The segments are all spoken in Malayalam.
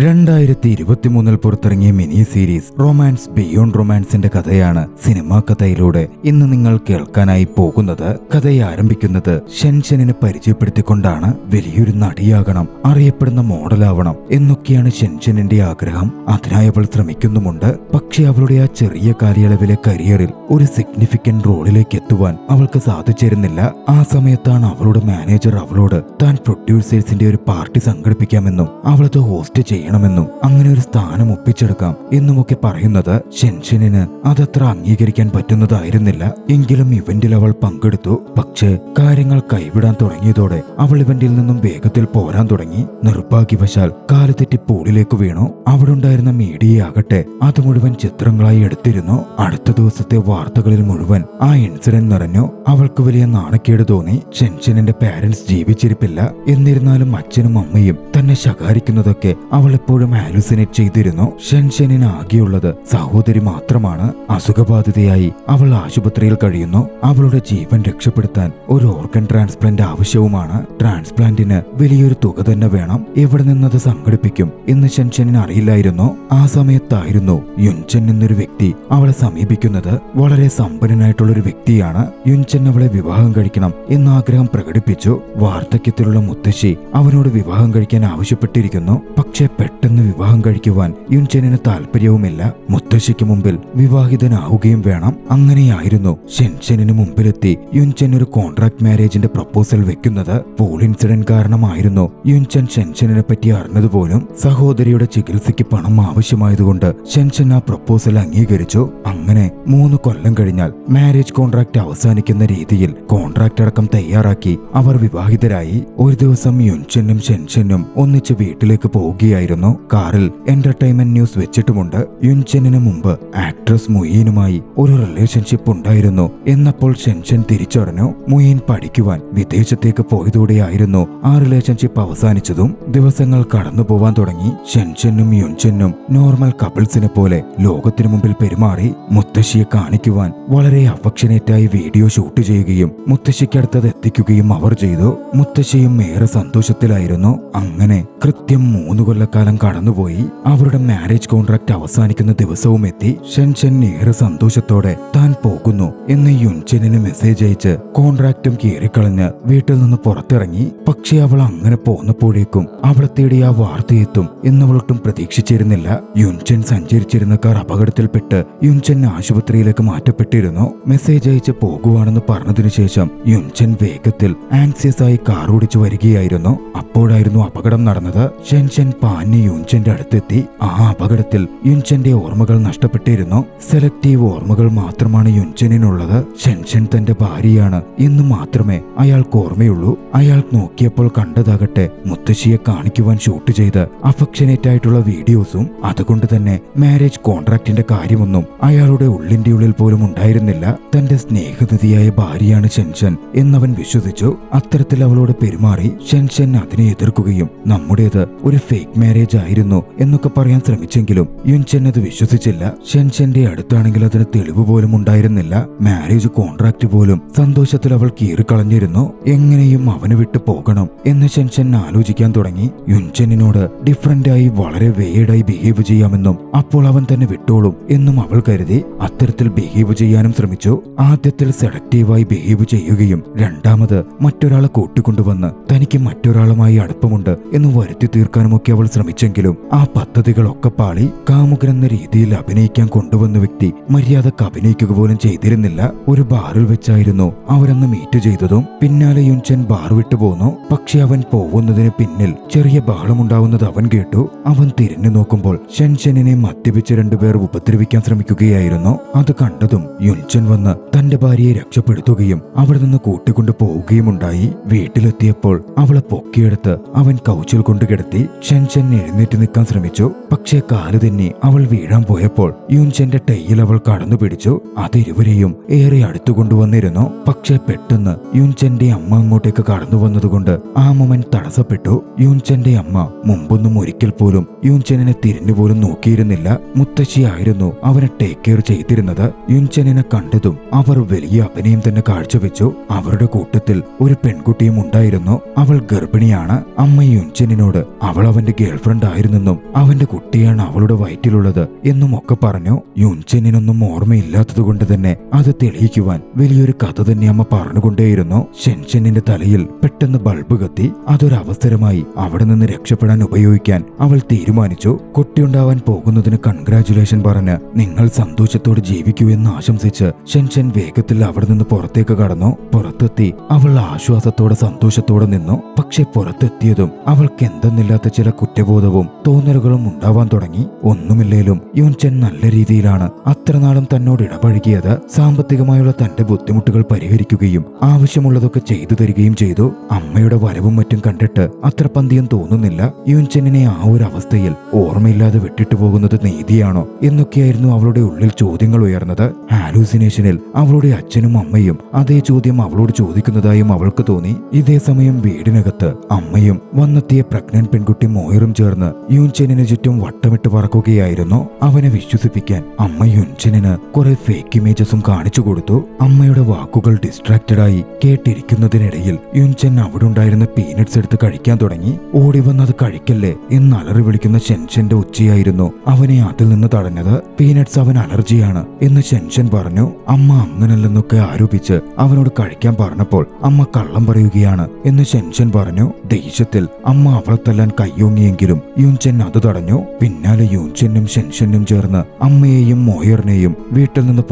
2023 പുറത്തിറങ്ങിയ മിനി സീരീസ് റൊമാൻസ് ബിയോണ്ട് റൊമാൻസിന്റെ കഥയാണ് സിനിമാ കഥയിലൂടെ ഇന്ന് നിങ്ങൾ കേൾക്കാനായി പോകുന്നത്. കഥയെ ആരംഭിക്കുന്നത് ഷെൻഷനിനെ പരിചയപ്പെടുത്തിക്കൊണ്ടാണ്. വലിയൊരു നടിയാകണം, അറിയപ്പെടുന്ന മോഡലാവണം എന്നൊക്കെയാണ് ഷെൻഷനിന്റെ ആഗ്രഹം. അതിനായി അവൾ ശ്രമിക്കുന്നുമുണ്ട്. പക്ഷെ അവളുടെ ആ ചെറിയ കാലയളവിലെ കരിയറിൽ ഒരു സിഗ്നിഫിക്കന്റ് റോളിലേക്ക് എത്തുവാൻ അവൾക്ക് സാധിച്ചിരുന്നില്ല. ആ സമയത്താണ് അവളുടെ മാനേജർ അവളോട് താൻ പ്രൊഡ്യൂസേഴ്സിന്റെ ഒരു പാർട്ടി സംഘടിപ്പിക്കാമെന്നും അവളത് ഹോസ്റ്റ് ചെയ്യണമെന്നും അങ്ങനെ ഒരു സ്ഥാനം ഒപ്പിച്ചെടുക്കാം എന്നുമൊക്കെ പറയുന്നത് ഷെൻഷനിന് അതത്ര അംഗീകരിക്കാൻ പറ്റുന്നതായിരുന്നില്ല. എങ്കിലും ഇവന്റിൽ അവൾ പങ്കെടുത്തു. പക്ഷേ കാര്യങ്ങൾ കൈവിടാൻ തുടങ്ങിയതോടെ അവൾ ഇവന്റിൽ നിന്നും വേഗത്തിൽ പോരാൻ തുടങ്ങി. നിർഭാഗ്യവശാൽ കാലുതെറ്റി പൂളിലേക്ക് വീണു. അവിടുണ്ടായിരുന്ന മീഡിയയാകട്ടെ അത് മുഴുവൻ ചിത്രങ്ങളായി എടുത്തിരുന്നു. അടുത്ത ദിവസത്തെ വാർത്തകളിൽ മുഴുവൻ ആ ഇൻസിഡന്റ് നിറഞ്ഞു. അവൾക്ക് വലിയ നാണക്കേട് തോന്നി. ഷെൻഷനിന്റെ പാരന്റ്സ് ജീവിച്ചിരിപ്പില്ല. എന്നിരുന്നാലും അച്ഛനും അമ്മയും തന്നെ ശകാരിക്കുന്നതൊക്കെ അവൾ എപ്പോഴും ഹാലുസിനേറ്റ് ചെയ്തിരുന്നു. ഷെൻഷനിന് ആകെയുള്ളത് സഹോദരി മാത്രമാണ്. അസുഖബാധിതയായി അവൾ ആശുപത്രിയിൽ കഴിയുന്നു. അവളുടെ ജീവൻ രക്ഷപ്പെടുത്താൻ ഒരു ഓർഗൻ ട്രാൻസ്പ്ലാന്റ് ആവശ്യവുമാണ്. ട്രാൻസ്പ്ലാന്റിന് വലിയൊരു തുക തന്നെ വേണം. എവിടെ നിന്നത് സംഘടിപ്പിക്കും എന്ന് ഷെൻഷനിന് അറിയില്ലായിരുന്നു. ആ സമയത്തായിരുന്നു യുൻചൻ എന്നൊരു വ്യക്തി അവളെ സമീപിക്കുന്നത്. വളരെ സമ്പന്നനായിട്ടുള്ളൊരു വ്യക്തിയാണ്. യുൻചൻ അവളെ വിവാഹം കഴിക്കണം എന്ന ആഗ്രഹം പ്രകടിപ്പിച്ചു. വാർദ്ധക്യത്തിലുള്ള മുത്തശ്ശി അവനോട് വിവാഹം കഴിക്കാൻ ആവശ്യപ്പെട്ടിരിക്കുന്നു. പക്ഷെ പെട്ടെന്ന് വിവാഹം കഴിക്കുവാൻ യുൻചനിന് താല്പര്യവുമില്ല. മുത്തശ്ശിക്ക് മുമ്പിൽ വിവാഹിതനാവുകയും വേണം. അങ്ങനെയായിരുന്നു ഷെൻഷനിന് മുമ്പിലെത്തി യുൻചൻ ഒരു കോൺട്രാക്ട് മാരേജിന്റെ പ്രപ്പോസൽ വെക്കുന്നത്. പൂൾ ഇൻസിഡന്റ് കാരണമായിരുന്നു യുൻചൻ ഷെൻഷനിനെ പറ്റി അറിഞ്ഞതുപോലും. സഹോദരിയുടെ ചികിത്സയ്ക്ക് പണം ആവശ്യമായതുകൊണ്ട് ഷെൻഷൻ ആ പ്രപ്പോസൽ അംഗീകരിച്ചു. അങ്ങനെ 3 കൊല്ലം കഴിഞ്ഞാൽ മാരേജ് കോൺട്രാക്ട് അവസാനിക്കുന്ന രീതിയിൽ കോൺട്രാക്ട് അടക്കം തയ്യാറാക്കി അവർ വിവാഹിതരായി. ഒരു ദിവസം യുൻചനും ഷെൻഷനും ഒന്നിച്ച് വീട്ടിലേക്ക് പോവുകയായിരുന്നു. കാറിൽ എന്റർടൈൻമെന്റ് ന്യൂസ് വെച്ചിട്ടുമുണ്ട്. യുൻചനിന് മുമ്പ് ആക്ട്രസ് മുയീനുമായി ഒരു റിലേഷൻഷിപ്പ് ഉണ്ടായിരുന്നു എന്നപ്പോൾ ഷെൻഷൻ തിരിച്ചറിഞ്ഞു. മുയീൻ പഠിക്കുവാൻ വിദേശത്തേക്ക് പോയതോടെയായിരുന്നു ആ റിലേഷൻഷിപ്പ് അവസാനിച്ചതും. ദിവസങ്ങൾ കടന്നു പോവാൻ തുടങ്ങി. ഷെൻഷനും യുൻചനും നോർമൽ കപ്പിൾസിനെ പോലെ ലോകത്തിനു മുമ്പിൽ പെരുമാറി. മുത്തശ്ശിയെ കാണിക്കുവാൻ വളരെ അഫക്ഷനേറ്റായി വീഡിയോ ഷൂട്ട് ചെയ്യുകയും മുത്തശ്ശിക്കടുത്തത് എത്തിക്കുകയും അവർ ചെയ്തു. മുത്തശ്ശിയും ഏറെ സന്തോഷത്തിലായിരുന്നു. അങ്ങനെ കൃത്യം 3 കൊല്ലക്കാലം കടന്നുപോയി. അവരുടെ മാരേജ് കോൺട്രാക്ട് അവസാനിക്കുന്ന ദിവസവും എത്തി. ഷെൻഷൻ ഏറെ സന്തോഷത്തോടെ താൻ പോകുന്നു എന്ന് യുൻചനിന് മെസ്സേജ് അയച്ച് കോൺട്രാക്റ്റും കീറിക്കളഞ്ഞ് വീട്ടിൽ നിന്ന് പുറത്തിറങ്ങി. പക്ഷേ അവൾ അങ്ങനെ പോന്നപ്പോഴേക്കും അവളെ തേടി ആ വാർത്തയെത്തും എന്നവളൊട്ടും പ്രതീക്ഷിച്ചിരുന്നില്ല. യുൻചൻ സഞ്ചരിച്ചിരുന്ന കാർ അപകടത്തിൽപ്പെട്ട് യുൻചൻ ആശുപത്രിയിലേക്ക് മാറ്റപ്പെട്ടിരുന്നു. മെസ്സേജ് അയച്ച് പോകുവാണെന്ന് പറഞ്ഞതിനു ശേഷം യുൻചൻ വേഗത്തിൽ ആങ്സിയസ് ആയി കാർ ഓടിച്ചു വരികയായിരുന്നു. അപ്പോഴായിരുന്നു അപകടം നടന്നത്. ഷെൻഷൻ പാഞ്ഞ് യുൻചന്റെ അടുത്തെത്തി. ആ അപകടത്തിൽ യുൻചന്റെ ഓർമ്മകൾ നഷ്ടപ്പെട്ടിരുന്നു. സെലക്റ്റീവ് ഓർമ്മകൾ മാത്രമാണ് യുൻചനിനുള്ളത്. ഷെൻഷൻ തന്റെ ഭാര്യയാണ് എന്ന് മാത്രമേ അയാൾക്ക് ഓർമ്മയുള്ളൂ. അയാൾ നോക്കിയപ്പോൾ കണ്ടതാകട്ടെ മുത്തശ്ശിയെ കാണിക്കുവാൻ ഷൂട്ട് ചെയ്ത് അഫക്ഷനേറ്റ് ആയിട്ടുള്ള വീഡിയോസും. അതുകൊണ്ട് തന്നെ മാരേജ് കോൺട്രാക്റ്റിന്റെ കാര്യമൊന്നും അയാളുടെ ഉള്ളിന്റെ ഉള്ളിൽ പോലും ഉണ്ടായിരുന്നില്ല. തന്റെ സ്നേഹനിധിയായ ഭാര്യയാണ് ഷെൻഷൻ എന്നവൻ വിശ്വസിച്ചു. അത്തരത്തിൽ അവളോട് പെരുമാറി. ഷെൻഷൻ അതിനെ എതിർക്കുകയും നമ്മുടേത് ഒരു ഫേക്ക് മാരേജ് ആയിരുന്നു എന്നൊക്കെ പറയാൻ ശ്രമിച്ചെങ്കിലും യുൻചൻ അത് വിശ്വസിച്ചില്ല. ഷെൻഷന്റെ അടുത്താണെങ്കിൽ അതിന് തെളിവ് പോലും ഉണ്ടായിരുന്നില്ല. മാരേജ് കോൺട്രാക്ട് പോലും സന്തോഷത്തിൽ അവൾ കീറിക്കളഞ്ഞിരുന്നു. എങ്ങനെയും അവന് വിട്ടു പോകണം എന്ന് ഷെൻഷൻ ആലോചിക്കാൻ തുടങ്ങി. യുൻചനിനോട് ഡിഫറന്റ് ആയി വളരെ വേർഡായി ബിഹേവ് ചെയ്യാമെന്നും അപ്പോൾ അവൻ തന്നെ വിട്ടോളും എന്നും അവൾ കരുതി. അത്തരത്തിൽ ബിഹേവ് ചെയ്യാനും ശ്രമിച്ചു. ആദ്യത്തിൽ സെഡക്റ്റീവായി ബിഹേവ് ചെയ്യുകയും രണ്ടാമത് മറ്റൊരാളെ കൂട്ടിക്കൊണ്ടുവന്ന് തനിക്ക് മറ്റൊരാളുമായി അടുപ്പമുണ്ട് എന്ന് വരുത്തി തീർക്കാനുമൊക്കെ അവൾ ശ്രമിച്ചെങ്കിലും ആ പദ്ധതികളൊക്കെ പാളി. കാമുകൻ എന്ന രീതിയിൽ അഭിനയിക്കാൻ കൊണ്ടുവന്ന വ്യക്തി മര്യാദക്ക് അഭിനയിക്കുക പോലും ചെയ്തിരുന്നില്ല. ഒരു ബാറിൽ വെച്ചായിരുന്നു അവരന്ന് മീറ്റ് ചെയ്തതും. പിന്നാലെ യുൻചൻ ബാർ വിട്ടു പോന്നു. പക്ഷെ അവൻ പോകുന്നതിന് പിന്നിൽ ചെറിയ ബഹളമുണ്ടാവുന്നത് അവൻ കേട്ടു. അവൻ തിരിഞ്ഞു നോക്കുമ്പോൾ ഷെൻഷനിനെ മദ്യപിച്ച് 2 പേർ ഉപദ്രവിക്കാൻ ശ്രമിക്കുകയായിരുന്നു. അത് കണ്ടതും യുൻചൻ വന്ന് തന്റെ ഭാര്യയെ രക്ഷപ്പെടുത്തുകയും അവിടെ നിന്ന് കൂട്ടിക്കൊണ്ടു പോവുകയുമുണ്ടായി. വീട്ടിലെത്തിയപ്പോൾ അവളെ പൊക്കിയെടുത്ത് അവൻ കൗച്ചിൽ കൊണ്ട് കിടത്തി. ഷെൻഷൻ എഴുന്നേറ്റ് നിൽക്കാൻ ശ്രമിച്ചു. പക്ഷേ കാല് തന്നെ അവൾ വീഴാൻ പോയപ്പോൾ യുൻചന്റെ ടൈയിൽ അവൾ കടന്നു പിടിച്ചു. അതിരുവരെയും ഏറെ അടുത്തു കൊണ്ടുവന്നിരുന്നു. പക്ഷേ പെട്ടെന്ന് യുൻചന്റെ അമ്മ അങ്ങോട്ടേക്ക് കടന്നു വന്നതുകൊണ്ട് ആ മൊമെന്റ് തടസ്സപ്പെട്ടു. യുൻചന്റെ അമ്മ മുമ്പൊന്നും ഒരിക്കൽ പോലും യുൻചനെ തിരിഞ്ഞുപോലും നോക്കിയിരുന്നില്ല. മുത്തശ്ശിയായിരുന്നു അവനെ ടേക്ക് കെയർ ചെയ്തിരുന്നത്. യുൻചനെ കണ്ടതും അവർ വലിയ അഭിനയം തന്നെ കാഴ്ചവെച്ചു. അവരുടെ കൂട്ടത്തിൽ ഒരു പെൺകുട്ടിയും ഉണ്ടായിരുന്നു. അവൾ ഗർഭിണിയാണ്. അമ്മ യുൻചെന്നിനോട് അവൾ അവന്റെ ഗേൾഫ്രണ്ട് ആയിരുന്നെന്നും അവന്റെ കുട്ടിയാണ് അവളുടെ വയറ്റിലുള്ളത് എന്നും ഒക്കെ പറഞ്ഞു. യുൻചെന്നിനൊന്നും ഓർമ്മയില്ലാത്തതുകൊണ്ട് തന്നെ അത് തെളിയിക്കുവാൻ വലിയൊരു കഥ തന്നെ അമ്മ പറഞ്ഞുകൊണ്ടേയിരുന്നു. ഷെൻഷെന്നിന്റെ തലയിൽ പെട്ടെന്ന് ബൾബ് കത്തി. അതൊരവസരമായി അവിടെ നിന്ന് രക്ഷപ്പെടാൻ ഉപയോഗിക്കാൻ അവൾ തീരുമാനിച്ചു. കുട്ടിയുണ്ടാവാൻ പോകുന്നതിന് കൺഗ്രാറ്റുലേഷൻ പറഞ്ഞ് നിങ്ങൾ സന്തോഷത്തോടെ ജീവിക്കൂ എന്ന് ആശംസിച്ച് ഷെൻഷൻ വേഗത്തിൽ അവിടെ നിന്ന് പുറത്തേക്ക് കടന്നു. പുറത്തെത്തി അവൾ ആശ്വാസത്തോടെ സന്തോഷത്തോടെ നിന്നു. പക്ഷെ പുറത്തെത്തിയതും അവൾക്ക് എന്തെന്നില്ലാത്ത ചില കുറ്റബോധവും തോന്നലുകളും ഉണ്ടാവാൻ തുടങ്ങി. ഒന്നുമില്ലേലും യുൻചെൻ നല്ല രീതിയിലാണ് അത്രനാളും തന്നോട് ഇടപഴകിയത്. സാമ്പത്തികമായുള്ള തന്റെ ബുദ്ധിമുട്ടുകൾ പരിഹരിക്കുകയും ആവശ്യമുള്ളതൊക്കെ ചെയ്തു തരികയും ചെയ്തു. അമ്മയുടെ വരവും മറ്റും കണ്ടിട്ട് അത്ര പന്തിയും തോന്നുന്നില്ല. യുൻചെന്നിനെ ആ ഒരു അവസ്ഥയിൽ ഓർമ്മയില്ലാതെ വിട്ടിട്ടു പോകുന്നത് നീതിയാണോ എന്നൊക്കെയായിരുന്നു അവളുടെ ഉള്ളിൽ ചോദ്യങ്ങൾ ഉയർന്നത്. ഹാലൂസിനേഷനിൽ അവളുടെ അച്ഛനും അമ്മയും അതേ ചോദ്യം അവളോട് ചോദിക്കുന്നതായും അവൾക്ക് തോന്നി. ഇതേ സമയം വീടിനകത്ത് അമ്മയും വന്നെത്തിയ പ്രഗ്നന്റ് പെൺകുട്ടി മോയറും ചേർന്ന് യുൻചെന്നിന് ചുറ്റും വട്ടമിട്ട് പറക്കുകയായിരുന്നു. അവനെ വിശ്വസിപ്പിക്കാൻ അമ്മ യുൻചെന്നിന് കുറെ ഫേക്ക് ഇമേജസും കാണിച്ചു കൊടുത്തു. അമ്മയുടെ വാക്കുകൾ ഡിസ്ട്രാക്റ്റഡായി കേട്ടിരിക്കുന്നതിനിടയിൽ യുൻചെൻ അവിടെ ഉണ്ടായിരുന്ന പീനട്സ് എടുത്ത് കഴിക്കാൻ തുടങ്ങി. ഓടി വന്നത് കഴിക്കല്ലേ എന്ന് അലറി വിളിക്കുന്ന ഷെൻഷന്റെ ഉച്ചയായിരുന്നു അവനെ അതിൽ നിന്ന് തടഞ്ഞത്. പീനട്സ് അവൻ അലർജിയാണ് എന്ന് ഷെൻഷൻ പറഞ്ഞു. അമ്മ അങ്ങനല്ലെന്നൊക്കെ ആരോപിച്ച് അവനോട് കഴിക്കാൻ പറഞ്ഞപ്പോൾ അമ്മ കള്ളം പറയുകയാണ് എന്ന് ഷെൻഷൻ പറഞ്ഞു. ദേഷ്യത്തിൽ അമ്മ അവളെ തല്ലാൻ കയ്യോങ്ങിയെങ്കിലും യുൻചെൻ അത് തടഞ്ഞു. പിന്നാലെ യുൻചെന്നും ഷെൻഷനും ചേർന്ന് അമ്മയെയും മോയറിനെയും വീട്ടിൽ നിന്ന്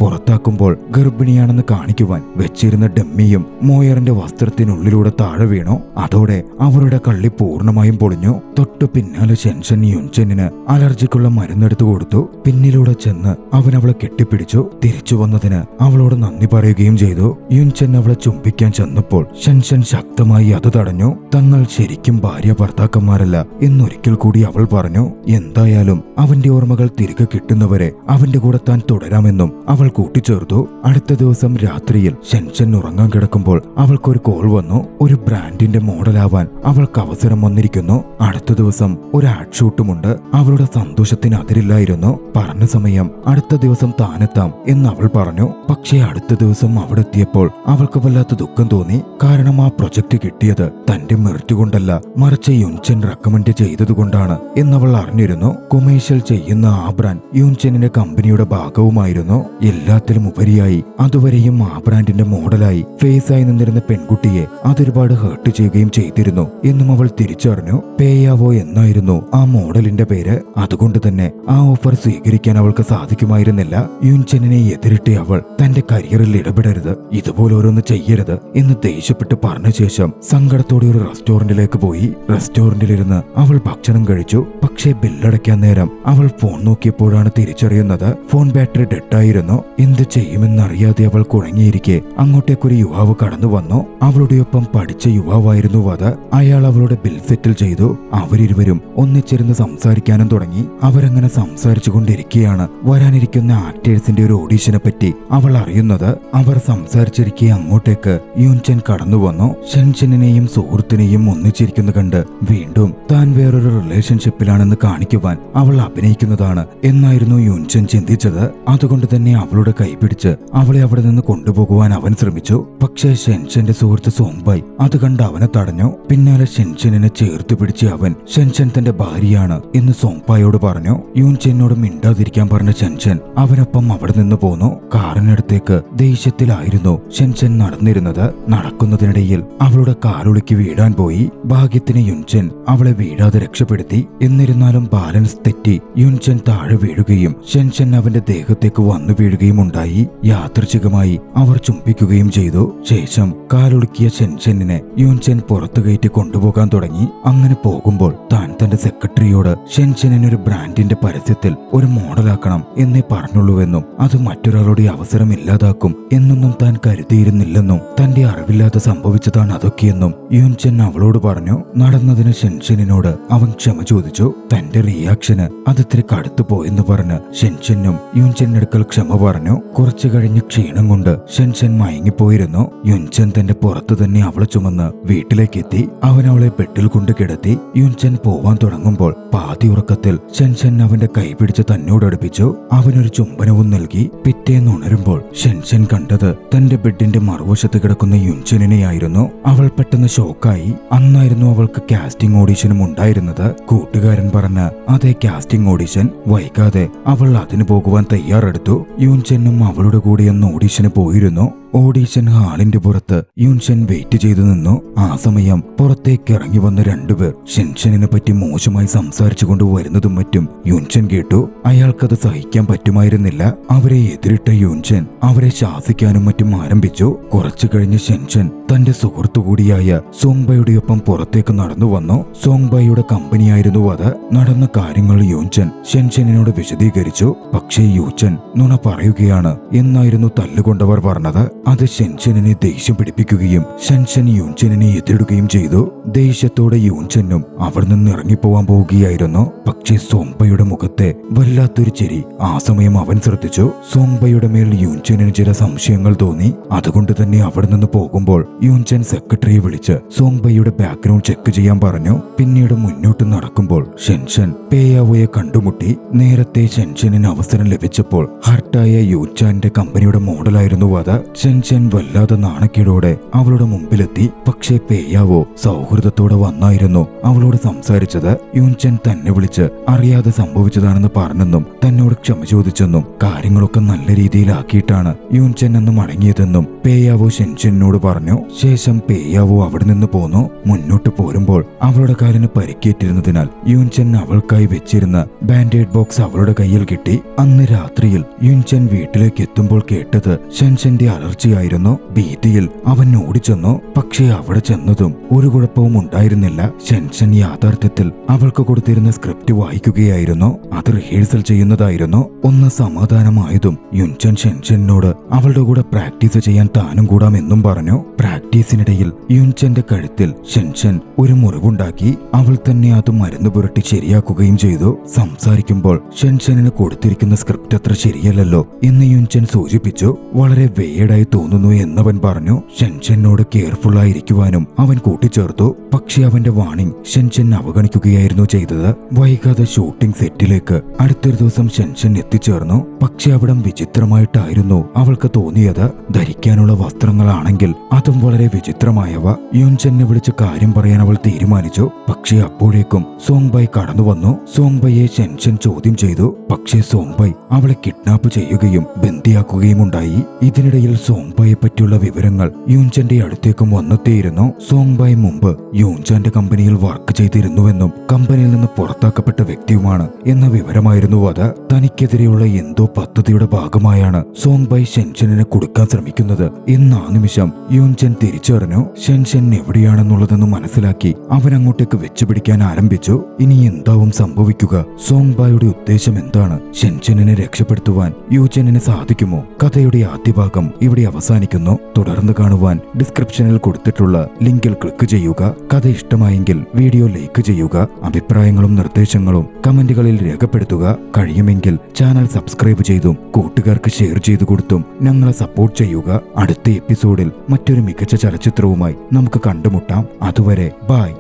പുറത്താക്കുമ്പോൾ ഗർഭിണിയാണെന്ന് കാണിക്കുവാൻ വെച്ചിരുന്ന ഡമ്മിയും മോയറിന്റെ വസ്ത്രത്തിനുള്ളിലൂടെ താഴെ വീണു. അതോടെ അവരുടെ കള്ളി പൂർണ്ണമായും പൊളിഞ്ഞു. തൊട്ടു പിന്നാലെ ഷെൻഷൻ യുൻചെന്നിന് അലർജിക്കുള്ള മരുന്നെടുത്തു കൊടുത്തു. പിന്നിലൂടെ ചെന്ന് അവൻ അവളെ കെട്ടിപ്പിടിച്ചു. തിരിച്ചു വന്നതിന് അവളോട് നന്ദി പറയുകയും ചെയ്തു. യുൻചെൻ അവളെ ചുംബിക്കാൻ ചെന്നപ്പോൾ ഷെൻഷൻ ശക്തമായി അത് തടഞ്ഞു. തങ്ങൾ ശരിക്കും ഭാര്യ ഭർത്താക്കന്മാരല്ല എന്നൊരിക്കൽ കൂടി അവൾ പറഞ്ഞു. എന്തായാലും അവന്റെ ഓർമ്മകൾ തിരികെ കിട്ടുന്നവരെ അവന്റെ കൂടെ താൻ തുടരാമെന്നും അവൾ കൂട്ടിച്ചേർത്തു. അടുത്ത ദിവസം രാത്രിയിൽ ഷെൻഷൻ ഉറങ്ങാൻ കിടക്കുമ്പോൾ അവൾക്കൊരു കോൾ വന്നു. ഒരു ബ്രാൻഡിന്റെ മോഡലാവാൻ അവൾക്ക് അവസരം വന്നിരിക്കുന്നു. അടുത്ത ദിവസം ഒരു ആഡ് ഷൂട്ടുമുണ്ട്. അവളുടെ സന്തോഷത്തിന് അതിരില്ലായിരുന്നു. പറഞ്ഞ സമയം അടുത്ത ദിവസം താനെത്താം എന്ന് അവൾ പറഞ്ഞു. പക്ഷേ അടുത്ത ദിവസം അവിടെ എത്തിയപ്പോൾ അവൾക്ക് വല്ലാത്ത ദുഃഖം തോന്നി. കാരണം ആ പ്രൊജക്ട് കിട്ടിയത് തന്റെ മെറിറ്റ് കൊണ്ടല്ല, മറിച്ച് യുൻചെൻ റെക്കമെൻഡ് ചെയ്തതുകൊണ്ടാണ് എന്നവൾ അറിഞ്ഞിരുന്നു. കൊമേഴ്ഷ്യൽ ചെയ്യുന്ന ആ ബ്രാൻഡ് യുൻചെന്നിന്റെ കമ്പനിയുടെ ഭാഗവുമായിരുന്നു. എല്ലാത്തിലും ഉപരിയായി അതുവരെയും ആ ബ്രാൻഡിന്റെ മോഡലായി ഫേസായി നിന്നിരുന്ന പെൺകുട്ടിയെ അതൊരുപാട് ഹേർട്ട് ചെയ്യുകയും ചെയ്തിരുന്നു എന്നും അവൾ തിരിച്ചറിഞ്ഞു. പേയാവോ എന്നായിരുന്നു ആ മോഡലിന്റെ പേര്. അതുകൊണ്ട് തന്നെ ആ ഓഫർ സ്വീകരിക്കാൻ അവൾക്ക് സാധിക്കുമായിരുന്നില്ല. യുൻചെന്നിനെ എതിരിട്ട് അവൾ തന്റെ കരിയറിൽ ഇടപെടരുത്, ഇതുപോലെ ഓരോന്ന് ചെയ്യരുത് എന്ന് ദേഷ്യപ്പെട്ട് പറഞ്ഞ ശേഷം സങ്കടത്തോടെ ഒരു റെസ്റ്റോറന്റിലേക്ക് പോയി. റെസ്റ്റോറന്റിലിരുന്ന് അവൾ ഭക്ഷണം കഴിച്ചു. പക്ഷേ ബില്ലടയ്ക്കാൻ നേരം അവൾ ഫോൺ നോക്കിയപ്പോഴാണ് തിരിച്ചറിയുന്നത് ഫോൺ ബാറ്ററി ഡെഡായിരുന്നു. എന്ത് ചെയ്യുമെന്നറിയാതെ അവൾ കുഴങ്ങിയിരിക്കെ അങ്ങോട്ടേക്കൊരു യുവാവ് കടന്നു വന്നു. അവളുടെ ഒപ്പം പഠിച്ച യുവാവായിരുന്നു അത്. അയാൾ അവളുടെ ബിൽ സെറ്റിൽ ചെയ്തു. അവരിരുവരും ഒന്നിച്ചിരുന്ന് സംസാരിക്കാനും തുടങ്ങി. അവരങ്ങനെ സംസാരിച്ചു കൊണ്ടിരിക്കുകയാണ് വരാനിരിക്കുന്ന ആക്ടേഴ്സിന്റെ ഒരു ഓഡീഷനെ പറ്റി അവൾ അറിയുന്നത്. അവർ സംസാരിച്ചിരിക്കെ അങ്ങോട്ടേക്ക് യുൻചെൻ കടന്നു വന്നു. ഷെൻഷനെയും സുഹൃത്തിനെയും ഒന്നിച്ചിരിക്കുന്ന കണ്ട് വീണ്ടും താൻ വേറൊരു റിലേഷൻഷിപ്പിലാണെന്ന് കാണിക്കുവാൻ അവൾ അഭിനയിക്കുന്നതാണ് എന്നായിരുന്നു യുൻചെൻ ചിന്തിച്ചത്. അതുകൊണ്ട് തന്നെ അവളുടെ കൈപിടിച്ച് അവളെ അവിടെ നിന്ന് കൊണ്ടുപോകുവാൻ അവൻ ശ്രമിച്ചു. പക്ഷേ ഷെൻഷന്റെ സുഹൃത്ത് സോങ്ബായ് അത് കണ്ട് അവനെ തടഞ്ഞു. പിന്നാലെ ഷെൻഷനെ ചേർത്ത് പിടിച്ച് അവൻ ഷെൻഷൻ തന്റെ ഭാര്യയാണ് എന്ന് സോങ്ബായോട് പറഞ്ഞു. യുൻചെന്നോട് മിണ്ടാതിരിക്കാൻ പറഞ്ഞ ഷെൻഷൻ അവനൊപ്പം അവിടെ നിന്ന് പോന്നു. കാറിനടുത്തേക്ക് ദേഷ്യത്തിലായിരുന്നു ഷെൻഷൻ നടന്നിരുന്നത്. നടക്കുന്നതിനിടയിൽ അവളുടെ കാലുളിക്ക് വീഴാൻ പോയി. ഭാഗ്യത്തിന് യുൻചെൻ അവളെ വീഴാതെ രക്ഷപ്പെടുത്തി. എന്നിരുന്നാലും ബാലൻസ് തെറ്റി യുൻചെൻ താഴെ വീഴുകയും ഷെൻഷൻ അവന്റെ ദേഹത്തേക്ക് വന്നു വീഴുകയും ഉണ്ടായി. യാദൃച്ഛികമായി അവർ ചുംബിക്കുകയും ചെയ്തു. ശേഷം കാലുളുക്കിയ ഷെൻഷനെ യുൻചെൻ പുറത്തു കയറ്റി കൊണ്ടുപോകാൻ തുടങ്ങി. അങ്ങനെ പോകുമ്പോൾ താൻ തന്റെ സെക്രട്ടറിയോട് ഷെൻഷനെ ഒരു ബ്രാൻഡിന്റെ പരസ്യത്തിൽ ഒരു മോഡലാക്കണം എന്നേ പറഞ്ഞുള്ളൂവെന്നും അത് മറ്റൊരാളുടെ അവസരം ഇല്ലാതാക്കും എന്നൊന്നും താൻ കരുതിയിരുന്നില്ലെന്നും തന്റെ അറിവില്ലാതെ സംഭവിച്ചതാണ് അതൊക്കെയെന്നും യുൻചെൻ അവളോട് പറഞ്ഞു. നടന്നതിന് ഷെൻഷനോട് അവൻ ക്ഷമ ചോദിച്ചു. തന്റെ റിയാക്ഷന് അതിത്തിരി കടുത്തു പോയെന്ന് പറഞ്ഞ് ഷെൻഷനും യുൻചെന്നടുക്കൽ ക്ഷമ പറഞ്ഞു. കുറച്ചു കഴിഞ്ഞ് ക്ഷീണം കൊണ്ട് ഷെൻഷൻ മയങ്ങിപ്പോയിരുന്നു. യുൻചെൻ തന്റെ പുറത്തു തന്നെ അവളെ ചുമന്ന് വീട്ടിലേക്കെത്തി. അവൻ അവളെ ബെഡിൽ കൊണ്ട് കിടത്തി. യുൻചെൻ പോവാൻ പോവാൻ തുടങ്ങുമ്പോൾ പാതി ഉറക്കത്തിൽ ഷെൻഷൻ അവന്റെ കൈ പിടിച്ച് തന്നോടടുപ്പിച്ചു. അവനൊരു ചുംബനവും നൽകി. പിറ്റേന്ന് ഉണരുമ്പോൾ ഷെൻഷൻ കണ്ടത് തന്റെ ബെഡിന്റെ മറുവശത്ത് കിടക്കുന്ന യുൻചെനെയായിരുന്നു. അവൾ പെട്ടെന്ന് ഷോക്കായി. അന്നായിരുന്നു അവൾക്ക് കാസ്റ്റിംഗ് ഓഡീഷനും ഉണ്ടായിരുന്നത്. കൂട്ടുകാരൻ പറഞ്ഞ അതേ കാസ്റ്റിംഗ് ഓഡീഷൻ. വൈകാതെ അവൾ അതിന് പോകുവാൻ തയ്യാറെടുത്തു. യുൻചെനും അവളുടെ കൂടെ അന്ന് ഓഡീഷന് പോയിരുന്നു. ഓഡീഷൻ ഹാളിന്റെ പുറത്ത് യുൻഷൻ വെയിറ്റ് ചെയ്തു നിന്നു. ആ സമയം പുറത്തേക്ക് ഇറങ്ങി വന്ന രണ്ടുപേർ ഷെൻഷനെ പറ്റി മോശമായി സംസാരിച്ചുകൊണ്ട് വരുന്നതും മറ്റും യുൻഷൻ കേട്ടു. അയാൾക്കത് സഹിക്കാൻ പറ്റുമായിരുന്നില്ല. അവരെ എതിരിട്ട യുൻഷൻ അവരെ ശാസിക്കാനും മറ്റും ആരംഭിച്ചു. കുറച്ചു കഴിഞ്ഞ് ഷെൻഷൻ തന്റെ സുഹൃത്തു കൂടിയായ സോങ്ബയുടെ ഒപ്പം പുറത്തേക്ക് നടന്നു വന്നു. സോങ്ബയുടെ കമ്പനിയായിരുന്നു അത്. നടന്ന കാര്യങ്ങൾ യുൻഷൻ ഷെൻഷനോട് വിശദീകരിച്ചു. പക്ഷേ യുൻഷൻ നുണ പറയുകയാണ് എന്നായിരുന്നു തല്ലുകൊണ്ടവർ പറഞ്ഞത്. അത് ഷെൻഷനെ ദേഷ്യം പിടിപ്പിക്കുകയും ഷെൻഷൻ യുൻചെനെ എതിരിടുകയും ചെയ്തു. ദേഷ്യത്തോടെ യുൻചെനും അവിടെ നിന്ന് ഇറങ്ങിപ്പോവാൻ പോവുകയായിരുന്നു. പക്ഷേ സോങ്ബയുടെ മുഖത്തെ വല്ലാത്തൊരു ചിരി ആ സമയം അവൻ ശ്രദ്ധിച്ചു. സോങ്ബയുടെ മേൽ യുൻചെനിന് ചില സംശയങ്ങൾ തോന്നി. അതുകൊണ്ട് തന്നെ അവിടെ നിന്ന് പോകുമ്പോൾ യുൻചെൻ സെക്രട്ടറിയെ വിളിച്ച് സോങ്ബയുടെ ബാക്ക്ഗ്രൗണ്ട് ചെക്ക് ചെയ്യാൻ പറഞ്ഞു. പിന്നീട് മുന്നോട്ട് നടക്കുമ്പോൾ ഷെൻഷൻ പേയാവോയെ കണ്ടുമുട്ടി. നേരത്തെ ഷെൻഷനിന് അവസരം ലഭിച്ചപ്പോൾ ഹർട്ടായ യുൻചാന്റെ കമ്പനിയുടെ മോഡലായിരുന്നു അത്. ഷെൻഷൻ വല്ലാതെ നാണക്കേടോടെ അവളുടെ മുമ്പിലെത്തി. പക്ഷേ പേയാവോ സൗഹൃദത്തോടെ വന്നായിരുന്നു അവളോട് സംസാരിച്ചത്. യുൻചൻ തന്നെ വിളിച്ച് അറിയാതെ സംഭവിച്ചതാണെന്ന് പറഞ്ഞെന്നും തന്നോട് ക്ഷമ ചോദിച്ചെന്നും കാര്യങ്ങളൊക്കെ നല്ല രീതിയിലാക്കിയിട്ടാണ് യുൻചൻ എന്ന് മടങ്ങിയതെന്നും പേയാവോ ഷെൻഷനോട് പറഞ്ഞു. ശേഷം പേയാവോ അവിടെ നിന്ന് പോന്നു. മുന്നോട്ട് പോരുമ്പോൾ അവളുടെ കാലിന് പരിക്കേറ്റിരുന്നതിനാൽ യുൻചൻ അവൾക്കായി വെച്ചിരുന്ന ബാൻഡേഡ് ബോക്സ് അവളുടെ കയ്യിൽ കിട്ടി. അന്ന് രാത്രിയിൽ യുൻചൻ വീട്ടിലേക്ക് എത്തുമ്പോൾ കേട്ടത് ഷെൻഷന്റെ അലർജിയായിരുന്നു. ഭീതിയിൽ അവൻ ഓടിച്ചെന്നു. പക്ഷേ അവിടെ ചെന്നതും ഒരു കുഴപ്പവും ഉണ്ടായിരുന്നില്ല. ഷെൻഷൻ യാഥാർത്ഥ്യത്തിൽ അവൾക്ക് കൊടുത്തിരുന്ന സ്ക്രിപ്റ്റ് വായിക്കുകയായിരുന്നു. അത് റിഹേഴ്സൽ ചെയ്യുന്നതായിരുന്നു. ഒന്ന് സമാധാനമായതും യുൻചൻ ഷെൻഷനോട് അവളുടെ കൂടെ പ്രാക്ടീസ് ചെയ്യാൻ താനും കൂടാമെന്നും പറഞ്ഞു. പ്രാക്ടീസിനിടയിൽ യുൻചന്റെ കഴുത്തിൽ ഷെൻഷൻ ഒരു മുറിവുണ്ടാക്കി. അവൾ തന്നെ അത് മരുന്ന് പുരട്ടി ശരിയാക്കുകയും ചെയ്തു. സംസാരിക്കുമ്പോൾ ഷെൻഷനിന് കൊടുത്തിരിക്കുന്ന സ്ക്രിപ്റ്റ് അത്ര ശരിയല്ലല്ലോ എന്ന് യുൻചൻ സൂചിപ്പിച്ചു. വളരെ വേടായി തോന്നുന്നു എന്നവൻ പറഞ്ഞു. ഷെൻഷനോട് കെയർഫുൾ ആയിരിക്കുവാനും അവൻ കൂട്ടിച്ചേർത്തു. പക്ഷെ അവന്റെ വാണിംഗ് ഷെൻഷൻ അവഗണിക്കുകയായിരുന്നു ചെയ്തത്. വൈകാതെ ഷൂട്ടിംഗ് സെറ്റിലേക്ക് അടുത്തൊരു ദിവസം ഷെൻഷൻ എത്തിച്ചേർന്നു. പക്ഷെ അവിടം വിചിത്രമായിട്ടായിരുന്നു അവൾക്ക് തോന്നിയത്. ധരിക്കാനുള്ള വസ്ത്രങ്ങളാണെങ്കിൽ അതും വളരെ വിചിത്രമായവ. യുൻചനെ വിളിച്ച് കാര്യം പറയാൻ അവൾ തീരുമാനിച്ചു. പക്ഷെ അപ്പോഴേക്കും സോങ്ബായ് കടന്നു വന്നു. സോങ്ബയെ ഷെൻഷൻ ചോദ്യം ചെയ്തു. പക്ഷേ സോങ്ബായ് അവളെ കിഡ്നാപ്പ് ചെയ്യുകയും ബന്ദിയാക്കുകയും ഉണ്ടായി. ഇതിനിടയിൽ സോങ്ബായെ പറ്റിയുള്ള വിവരങ്ങൾ യുൻചന്റെ അടുത്തേക്കും വന്നെത്തിയിരുന്നു. സോങ്ബായ് മുമ്പ് യുൻചന്റെ കമ്പനിയിൽ വർക്ക് ചെയ്തിരുന്നുവെന്നും കമ്പനിയിൽ നിന്ന് പുറത്താക്കപ്പെട്ട വ്യക്തിയുമാണ് എന്ന വിവരമായിരുന്നു അത്. തനിക്കെതിരെയുള്ള എന്തോ പദ്ധതിയുടെ ഭാഗമായാണ് സോങ്ബായ് ഷെൻഷനെ കൊടുക്കാൻ ശ്രമിക്കുന്നത് എന്ന് ആ നിമിഷം യുൻചൻ തിരിച്ചറിഞ്ഞു. ഷെൻഷൻ എവിടെയാണെന്നുള്ളതെന്ന് മനസ്സിലാക്കി അവൻ അങ്ങോട്ടേക്ക് വെച്ചുപിടിക്കാൻ ആരംഭിച്ചു. ഇനി എന്താവും സംഭവിക്കുക? സോങ്ബായുടെ ഉദ്ദേശം എന്താണ്? ഷെൻഷനെ രക്ഷപ്പെടുത്തുവാൻ യുൻചന് സാധിക്കുമോ? കഥയുടെ ആദ്യ ഭാഗം ഇവിടെ അവസാനിക്കുന്നു. തുടർന്ന് കാണുവാൻ ഡിസ്ക്രിപ്ഷനിൽ കൊടുത്തിട്ടുള്ള ലിങ്കിൽ ക്ലിക്ക് ചെയ്യുക. കഥ ഇഷ്ടമായെങ്കിൽ വീഡിയോ ലൈക്ക് ചെയ്യുക. അഭിപ്രായങ്ങളും നിർദ്ദേശങ്ങളും കമന്റുകളിൽ രേഖപ്പെടുത്തുക. കഴിയുമെങ്കിൽ ചാനൽ സബ്സ്ക്രൈബ് ചെയ്തും കൂട്ടുകാർക്ക് ഷെയർ ചെയ്തു കൊടുത്തും ഞങ്ങളെ സപ്പോർട്ട് ചെയ്യുക. അടുത്ത എപ്പിസോഡിൽ മറ്റൊരു മികച്ച ചലച്ചിത്രവുമായി നമുക്ക് കണ്ടുമുട്ടാം. അതുവരെ ബൈ.